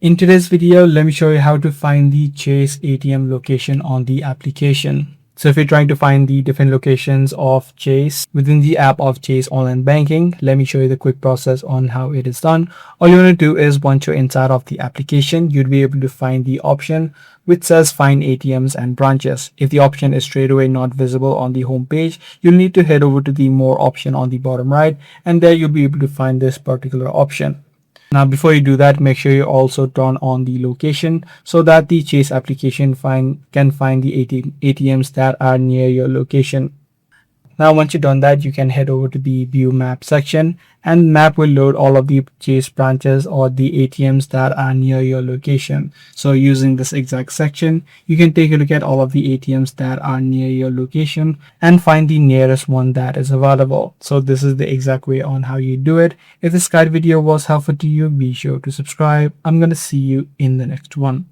In today's video, let me show you how to find the Chase ATM location on the application. So if you're trying to find the different locations of Chase within the app of Chase Online Banking, let me show you the quick process on how it is done. All you want to do is once you're inside of the application, you'd be able to find the option which says Find ATMs and Branches. If the option is straight away not visible on the home page, you'll need to head over to the More option on the bottom right, and there you'll be able to find this particular option. Now, before you do that, make sure you also turn on the location so that the Chase application can find the ATMs that are near your location. Now, once you've done that, you can head over to the View Map section, and map will load all of the Chase branches or the ATMs that are near your location. So using this exact section, you can take a look at all of the ATMs that are near your location and find the nearest one that is available. So this is the exact way on how you do it. If this guide video was helpful to you, be sure to subscribe. I'm going to see you in the next one.